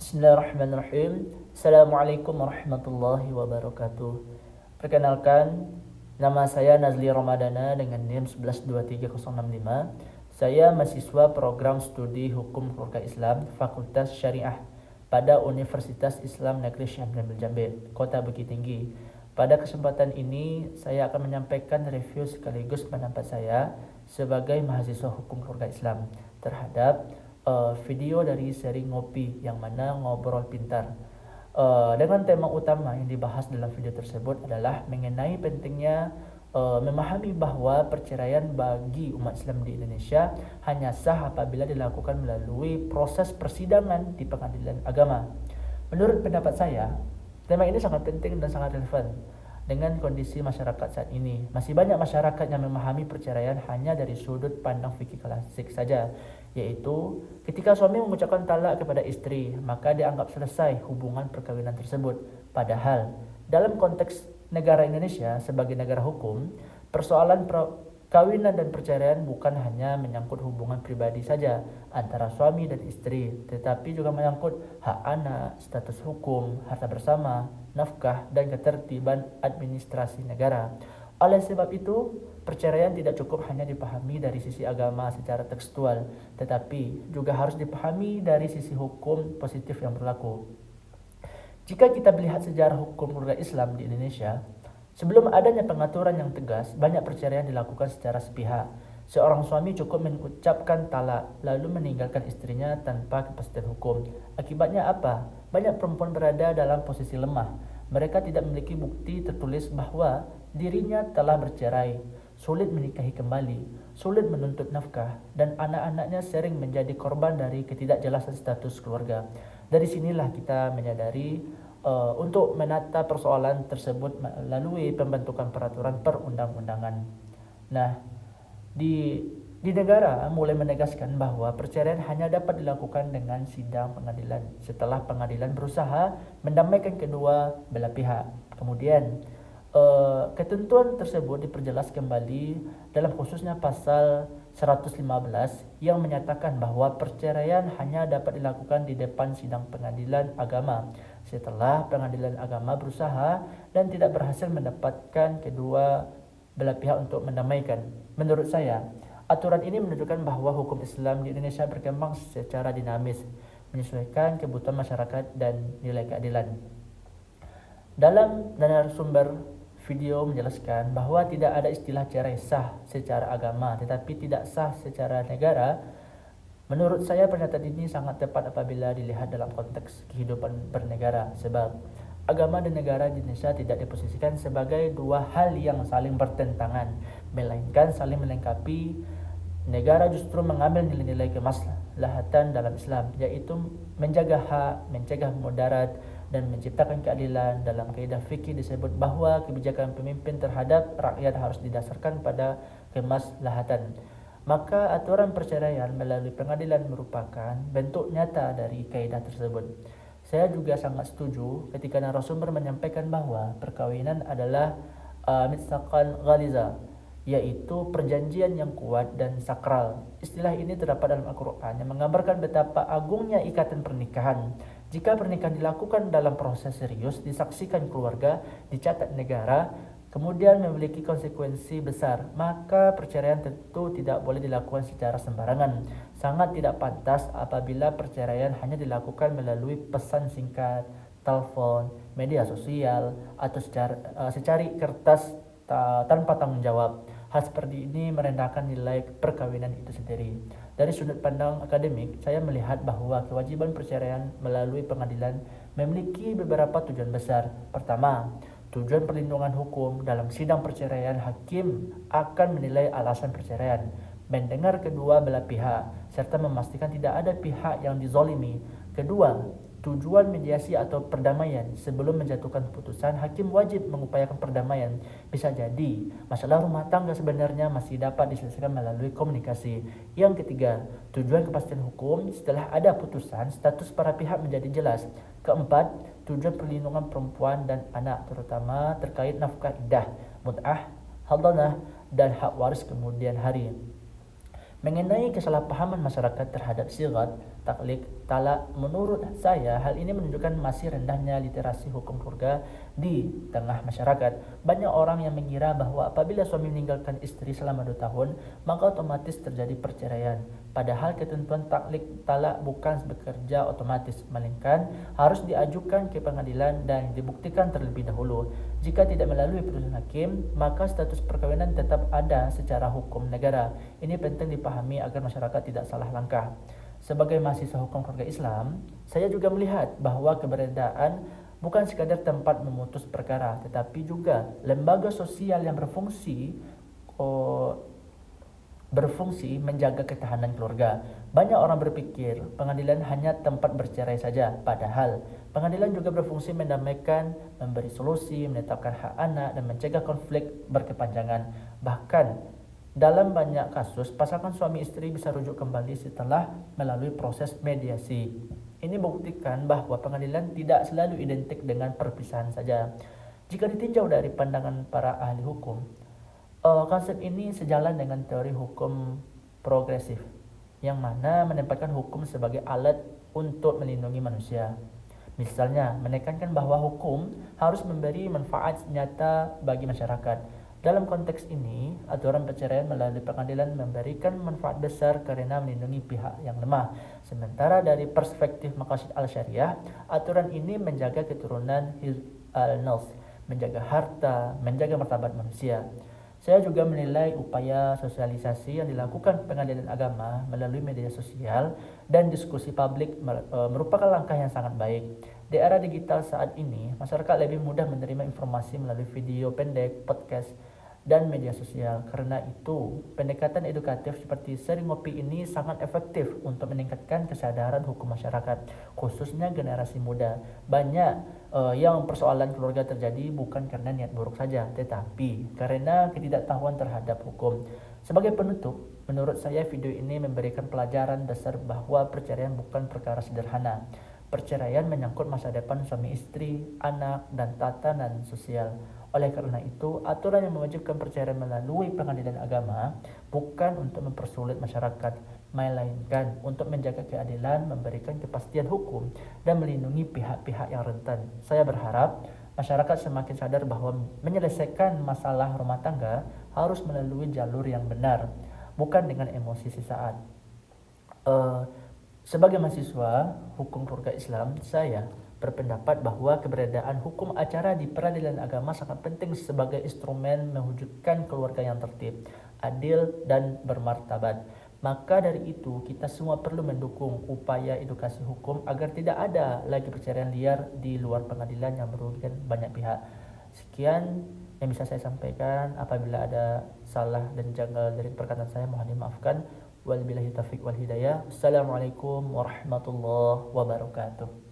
Bismillahirrahmanirrahim. Assalamualaikum warahmatullahi wabarakatuh. Perkenalkan, nama saya Nazli Ramadana dengan NIM 1123065. Saya mahasiswa program studi Hukum Keluarga Islam Fakultas Syariah pada Universitas Islam Negeri Syekh Abdul Jamil, Kota Bukit Tinggi. Pada kesempatan ini, saya akan menyampaikan review sekaligus pendapat saya sebagai mahasiswa Hukum Keluarga Islam terhadap video dari seri Ngopi yang mana Ngobrol Pintar. Dengan tema utama yang dibahas dalam video tersebut adalah mengenai pentingnya memahami bahwa perceraian bagi umat Islam di Indonesia hanya sah apabila dilakukan melalui proses persidangan di pengadilan agama. Menurut pendapat saya, tema ini sangat penting dan sangat relevan dengan kondisi masyarakat saat ini. Masih banyak masyarakat yang memahami perceraian hanya dari sudut pandang fikih klasik saja, yaitu ketika suami mengucapkan talak kepada istri, maka dianggap selesai hubungan perkawinan tersebut. Padahal dalam konteks negara Indonesia sebagai negara hukum, persoalan perkawinan dan perceraian bukan hanya menyangkut hubungan pribadi saja antara suami dan istri, tetapi juga menyangkut hak anak, status hukum, harta bersama, nafkah, dan ketertiban administrasi negara. Oleh sebab itu, perceraian tidak cukup hanya dipahami dari sisi agama secara tekstual, tetapi juga harus dipahami dari sisi hukum positif yang berlaku. Jika kita melihat sejarah hukum keluarga Islam di Indonesia, sebelum adanya pengaturan yang tegas, banyak perceraian dilakukan secara sepihak. Seorang suami cukup mengucapkan talak lalu meninggalkan istrinya tanpa kepastian hukum. Akibatnya apa? Banyak perempuan berada dalam posisi lemah. Mereka tidak memiliki bukti tertulis bahwa dirinya telah bercerai, sulit menikahi kembali, sulit menuntut nafkah, dan anak-anaknya sering menjadi korban dari ketidakjelasan status keluarga. Dari sinilah kita menyadari untuk menata persoalan tersebut melalui pembentukan peraturan perundang-undangan. Nah, di negara mulai menegaskan bahwa perceraian hanya dapat dilakukan dengan sidang pengadilan setelah pengadilan berusaha mendamaikan kedua belah pihak. Kemudian ketentuan tersebut diperjelas kembali dalam khususnya pasal 115 yang menyatakan bahwa perceraian hanya dapat dilakukan di depan sidang pengadilan agama setelah pengadilan agama berusaha dan tidak berhasil mendapatkan kedua belah pihak untuk mendamaikan. Menurut saya, aturan ini menunjukkan bahwa hukum Islam di Indonesia berkembang secara dinamis, menyesuaikan kebutuhan masyarakat dan nilai keadilan. Dalam narasumber video menjelaskan bahwa tidak ada istilah cerai sah secara agama tetapi tidak sah secara negara. Menurut saya pernyataan ini sangat tepat apabila dilihat dalam konteks kehidupan bernegara, sebab agama dan negara di Indonesia tidak diposisikan sebagai dua hal yang saling bertentangan, melainkan saling melengkapi. Negara justru mengambil nilai-nilai kemaslahatan dalam Islam, yaitu menjaga hak, mencegah mudarat, dan menciptakan keadilan. Dalam kaidah fikih disebut bahwa kebijakan pemimpin terhadap rakyat harus didasarkan pada kemaslahatan. Maka aturan perceraian melalui pengadilan merupakan bentuk nyata dari kaidah tersebut. Saya juga sangat setuju ketika narasumber menyampaikan bahwa perkawinan adalah mitsaqan ghaliza, yaitu perjanjian yang kuat dan sakral. Istilah ini terdapat dalam Al-Quran yang menggambarkan betapa agungnya ikatan pernikahan. Jika pernikahan dilakukan dalam proses serius, disaksikan keluarga, dicatat negara, kemudian memiliki konsekuensi besar, maka perceraian tentu tidak boleh dilakukan secara sembarangan. Sangat tidak pantas apabila perceraian hanya dilakukan melalui pesan singkat, telepon, media sosial, atau secari kertas tanpa tanggung jawab. Hal seperti ini merendahkan nilai perkawinan itu sendiri. Dari sudut pandang akademik, saya melihat bahwa kewajiban perceraian melalui pengadilan memiliki beberapa tujuan besar. Pertama, tujuan perlindungan hukum. Dalam sidang perceraian, hakim akan menilai alasan perceraian, mendengar kedua belah pihak, serta memastikan tidak ada pihak yang dizolimi. Kedua, tujuan mediasi atau perdamaian. Sebelum menjatuhkan putusan, hakim wajib mengupayakan perdamaian. Bisa jadi masalah rumah tangga sebenarnya masih dapat diselesaikan melalui komunikasi. Yang ketiga, tujuan kepastian hukum. Setelah ada putusan, status para pihak menjadi jelas. Keempat, tujuan perlindungan perempuan dan anak, terutama terkait nafkah iddah, mut'ah, hadanah, dan hak waris kemudian hari. Mengenai kesalahpahaman masyarakat terhadap sigat, taklik, talak. Menurut saya, hal ini menunjukkan masih rendahnya literasi hukum keluarga di tengah masyarakat. Banyak orang yang mengira bahwa apabila suami meninggalkan istri selama 2 tahun, maka otomatis terjadi perceraian. Padahal ketentuan taklik talak bukan bekerja otomatis, melainkan harus diajukan ke pengadilan dan dibuktikan terlebih dahulu. Jika tidak melalui putusan hakim, maka status perkawinan tetap ada secara hukum negara. Ini penting dipahami agar masyarakat tidak salah langkah. Sebagai mahasiswa hukum keluarga Islam, saya juga melihat bahwa keberadaan bukan sekadar tempat memutus perkara, tetapi juga lembaga sosial yang berfungsi menjaga ketahanan keluarga. Banyak orang berpikir pengadilan hanya tempat bercerai saja, padahal pengadilan juga berfungsi mendamaikan, memberi solusi, menetapkan hak anak, dan mencegah konflik berkepanjangan. Bahkan dalam banyak kasus, pasangan suami istri bisa rujuk kembali setelah melalui proses mediasi. Ini membuktikan bahwa pengadilan tidak selalu identik dengan perpisahan saja. Jika ditinjau dari pandangan para ahli hukum, konsep ini sejalan dengan teori hukum progresif, yang mana menempatkan hukum sebagai alat untuk melindungi manusia. Misalnya, menekankan bahwa hukum harus memberi manfaat nyata bagi masyarakat. Dalam konteks ini, aturan perceraian melalui pengadilan memberikan manfaat besar karena melindungi pihak yang lemah. Sementara dari perspektif maqasid al-syariah, aturan ini menjaga keturunan hifz al-nafs, menjaga harta, menjaga martabat manusia. Saya juga menilai upaya sosialisasi yang dilakukan pengadilan agama melalui media sosial dan diskusi publik merupakan langkah yang sangat baik. Di era digital saat ini, masyarakat lebih mudah menerima informasi melalui video pendek, podcast, dan media sosial. Karena itu, pendekatan edukatif seperti seri ngopi ini sangat efektif untuk meningkatkan kesadaran hukum masyarakat, khususnya generasi muda. Banyak yang persoalan keluarga terjadi bukan karena niat buruk saja, tetapi karena ketidaktahuan terhadap hukum. Sebagai penutup, menurut saya video ini memberikan pelajaran dasar bahwa perceraian bukan perkara sederhana. Perceraian menyangkut masa depan suami istri, anak, dan tatanan sosial. Oleh karena itu, aturan yang mewajibkan perceraian melalui pengadilan agama bukan untuk mempersulit masyarakat, melainkan untuk menjaga keadilan, memberikan kepastian hukum, dan melindungi pihak-pihak yang rentan. Saya berharap masyarakat semakin sadar bahwa menyelesaikan masalah rumah tangga harus melalui jalur yang benar, bukan dengan emosi sesaat. Sebagai mahasiswa hukum keluarga Islam, saya berpendapat bahwa keberadaan hukum acara di peradilan agama sangat penting sebagai instrumen mewujudkan keluarga yang tertib, adil, dan bermartabat. Maka dari itu, kita semua perlu mendukung upaya edukasi hukum agar tidak ada lagi perceraian liar di luar pengadilan yang merugikan banyak pihak. Sekian yang bisa saya sampaikan. Apabila ada salah dan janggal dari perkataan saya, mohon dimaafkan. Wabillahi taufiq wal hidayah. Assalamualaikum warahmatullahi wabarakatuh.